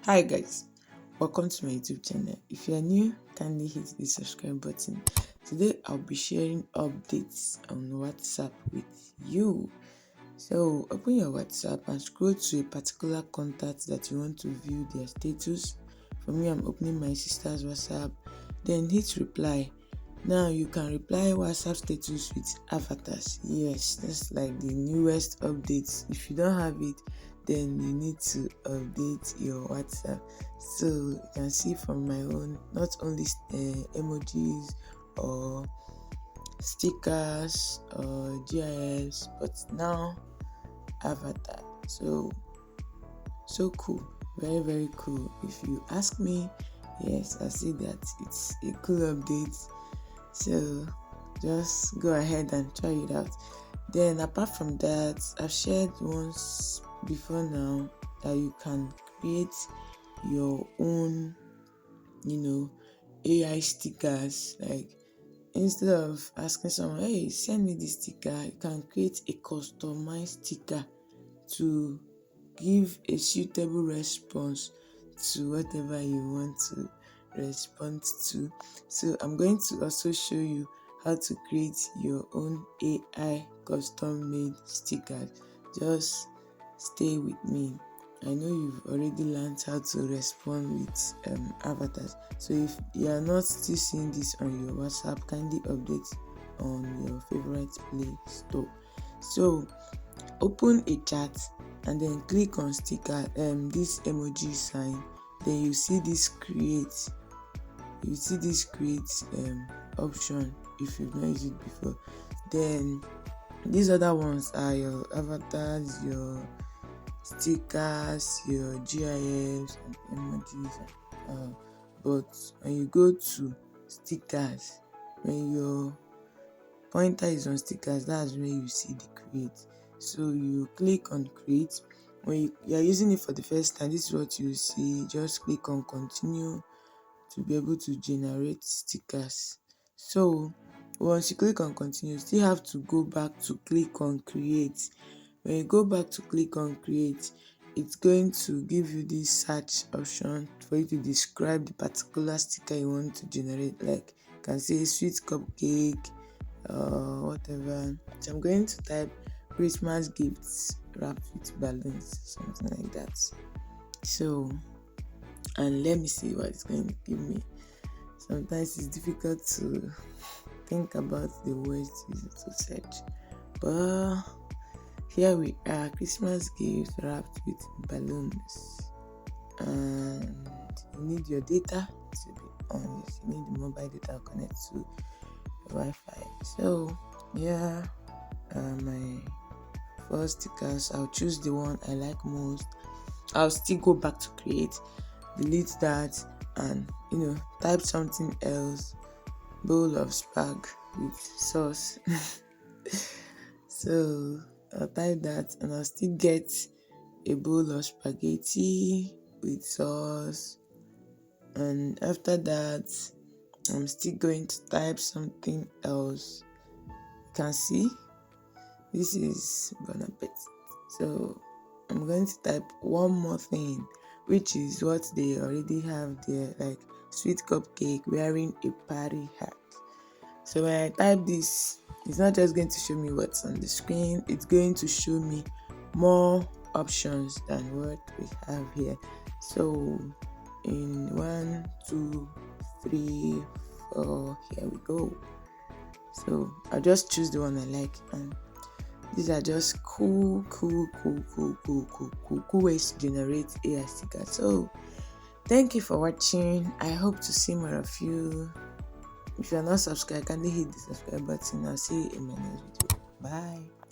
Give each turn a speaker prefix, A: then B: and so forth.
A: Hi guys, welcome to my YouTube channel. If you are new, kindly hit the subscribe button. Today I'll be sharing updates on WhatsApp with you. So open your WhatsApp and scroll to a particular contact that you want to view their status. For me, I'm opening my sister's WhatsApp. Then hit reply. Now you can reply WhatsApp status with avatars. Yes, that's like the newest updates. If you don't have it, then you need to update your WhatsApp. So you can see from my own, not only emojis or stickers or GIFs, but now avatar. So cool, very very cool. If you ask me, yes, I see that it's a cool update. So just go ahead and try it out. Then apart from that, I've shared once before now that you can create your own, AI stickers. Like instead of asking someone, hey, send me this sticker, you can create a customized sticker to give a suitable response to whatever you want to respond to. So I'm going to also show you how to create your own AI custom made stickers. Just stay with me. I know you've already learned how to respond with avatars. So if you are not still seeing this on your WhatsApp, kindly update on your favorite Play Store. So open a chat and then click on sticker this emoji sign. Then you see this create option if you've not used it before. Then these other ones are your avatars, your stickers, your GIFs and emojis. But when you go to stickers, when your pointer is on stickers, that's where you see the create. So you click on create. When you are using it for the first time, this is what you see. Just click on continue to be able to generate stickers. So once you click on continue, you still have to go back to click on create. When you go back to click on create, it's going to give you this search option for you to describe the particular sticker you want to generate. Like you can say sweet cupcake or whatever. So I'm going to type Christmas gifts wrapped with balloons, something like that. So, and let me see what it's going to give me. Sometimes it's difficult to think about the words to search, but here we are, Christmas gifts wrapped with balloons. And you need your data to be on. You need the mobile data connect to Wi-Fi. So yeah, my first stickers, I'll choose the one I like most. I'll still go back to create, delete that, and type something else. Bowl of spag with sauce. So I'll type that and I'll still get a bowl of spaghetti with sauce. And after that, I'm still going to type something else. You can see this is Bon Appetit. So I'm going to type one more thing, which is what they already have there, like sweet cupcake wearing a party hat. So when I type this, it's not just going to show me what's on the screen, it's going to show me more options than what we have here. So in 1, 2, 3, 4, here we go. So I'll just choose the one I like, and these are just cool ways to generate AI stickers. So thank you for watching. I hope to see more of you. If you're not subscribed, kindly hit the subscribe button. I'll see you in my next video. Bye.